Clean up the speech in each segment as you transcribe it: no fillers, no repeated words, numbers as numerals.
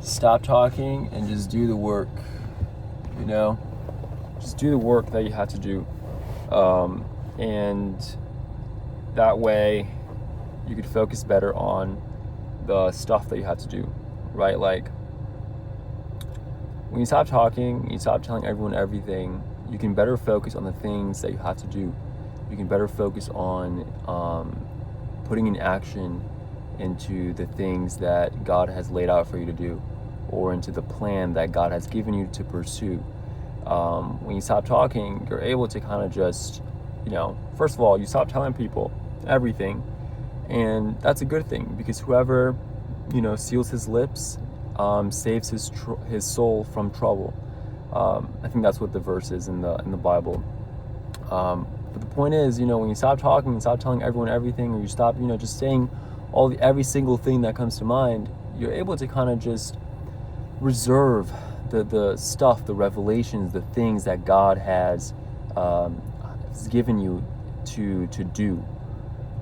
stop talking and just do the work, just do the work that you have to do. And that way you could focus better on the stuff that you have to do, right? Like, when you stop talking, you stop telling everyone everything, you can better focus on the things that you have to do. You can better focus on putting in action into the things that God has laid out for you to do, or into the plan that God has given you to pursue. When you stop talking, you're able to kind of just, first of all, you stop telling people everything, and that's a good thing, because whoever, seals his lips, saves his soul from trouble. I think that's what the verse is in the Bible. But the point is, when you stop talking and stop telling everyone everything, or you stop, just saying every single thing that comes to mind, you're able to kind of just reserve the stuff, the revelations, the things that God has given you to do,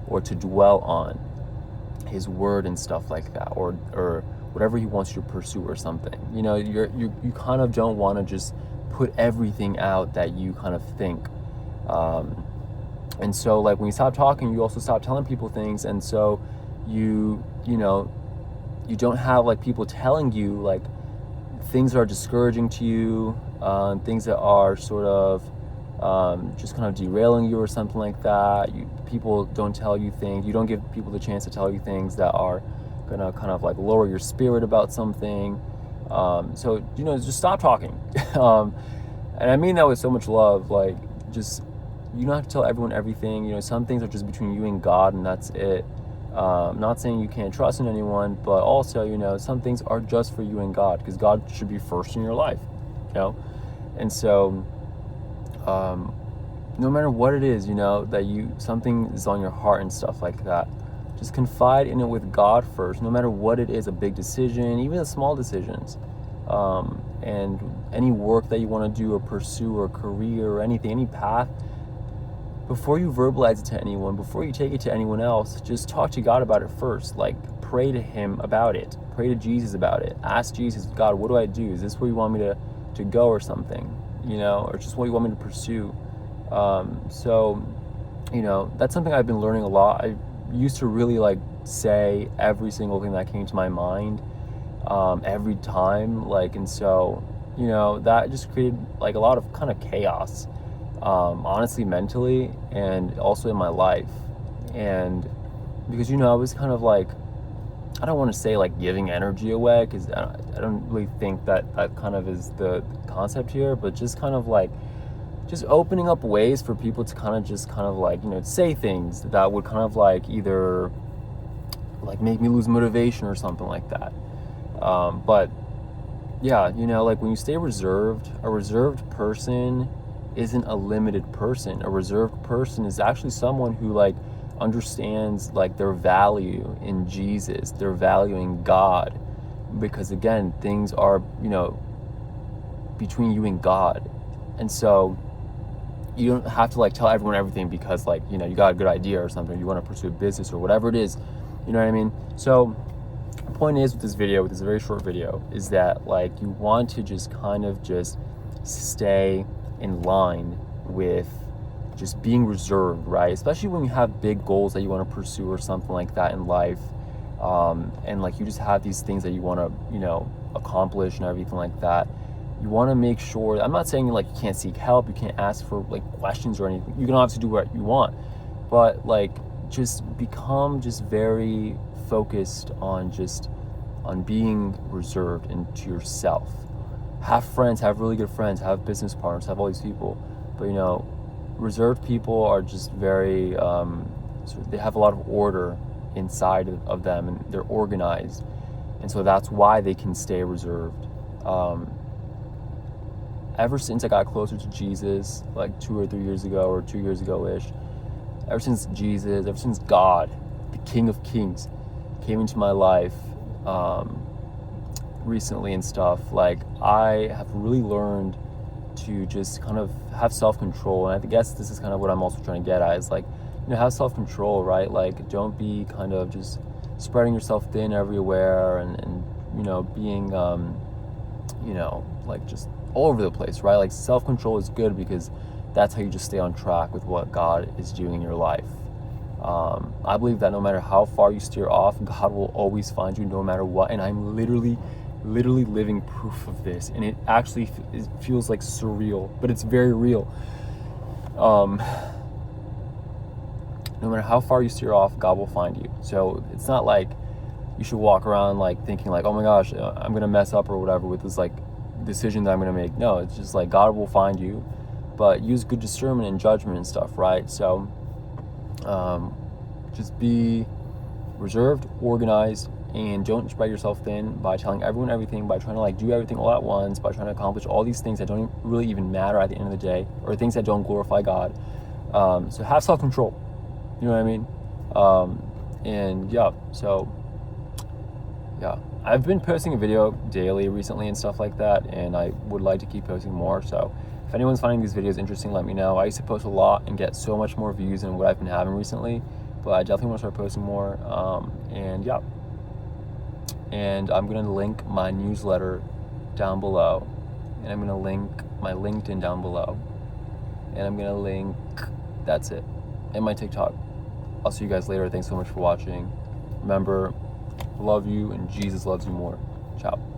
or to dwell on, His word and stuff like that, or whatever He wants you to pursue or something. You kind of don't want to just put everything out that you kind of think. And so, like, when you stop talking, you also stop telling people things, and so you don't have, like, people telling you, like, things that are discouraging to you, things that are sort of just kind of derailing you or something like that. People don't tell you things. You don't give people the chance to tell you things that are gonna kind of like lower your spirit about something. So just stop talking. And I mean that with so much love. Like, just, you don't have to tell everyone everything. Some things are just between you and God, and that's it. Not saying you can't trust in anyone, but also, some things are just for you and God, because God should be first in your life, And so, no matter what it is, that something is on your heart and stuff like that, just confide in it with God first, no matter what it is, a big decision, even the small decisions, and any work that you want to do or pursue, or career, or anything, any path. Before you verbalize it to anyone, before you take it to anyone else, just talk to God about it first. Like, pray to Him about it. Pray to Jesus about it. Ask Jesus, God, what do I do? Is this where you want me to go or something? Or just what you want me to pursue? So, that's something I've been learning a lot. I used to really, like, say every single thing that came to my mind, every time. Like, and so, that just created, like, a lot of kind of chaos. Honestly, mentally, and also in my life. And because, I was kind of like, I don't want to say like giving energy away, because I don't really think that kind of is the concept here, but just kind of like, just opening up ways for people to kind of like, say things that would kind of like either like make me lose motivation or something like that. But yeah, like, when you stay reserved, a reserved person isn't a limited person. A reserved person is actually someone who, like, understands, like, their value in Jesus, their value in God, because, again, things are, between you and God. And so you don't have to, like, tell everyone everything because, like, you got a good idea or something, you want to pursue a business or whatever it is, you know what I mean? So the point is, with this very short video, is that, like, you want to just kind of just stay in line with just being reserved, right? Especially when you have big goals that you want to pursue or something like that in life, and like, you just have these things that you want to accomplish and everything like that. You want to make sure, I'm not saying, like, you can't seek help, you can't ask for, like, questions or anything. You can obviously do what you want, but, like, just become just very focused on being reserved into yourself. Have friends, have really good friends, have business partners, have all these people. But, reserved people are just very, they have a lot of order inside of them, and they're organized. And so that's why they can stay reserved. Ever since I got closer to Jesus, like 2 or 3 years ago, or 2 years ago-ish, ever since God, the King of Kings, came into my life, recently and stuff, like, I have really learned to just kind of have self-control. And I guess this is kind of what I'm also trying to get at, is like, have self-control, right? Like, don't be kind of just spreading yourself thin everywhere, and being, like just all over the place, right? Like self-control is good because that's how you just stay on track with what God is doing in your life. I believe that no matter how far you steer off, God will always find you no matter what. And I'm literally living proof of this. And it actually it feels like surreal, but it's very real. No matter how far you steer off, God will find you. So it's not like you should walk around like thinking like, oh my gosh, I'm going to mess up or whatever with this like decision that I'm going to make. No, it's just like God will find you, but use good discernment and judgment and stuff, right? So just be reserved, organized, and don't spread yourself thin by telling everyone everything, by trying to like do everything all at once, by trying to accomplish all these things that don't really even matter at the end of the day, or things that don't glorify God. So have self-control, you know what I mean? And yeah, so yeah, I've been posting a video daily recently and stuff like that, and I would like to keep posting more. So if anyone's finding these videos interesting, let me know. I used to post a lot and get so much more views than what I've been having recently, but I definitely want to start posting more. And yeah, and I'm going to link my newsletter down below, and I'm going to link my LinkedIn down below, and I'm going to link, that's it, and my TikTok. I'll see you guys later. Thanks so much for watching. Remember, love you, and Jesus loves you more. Ciao.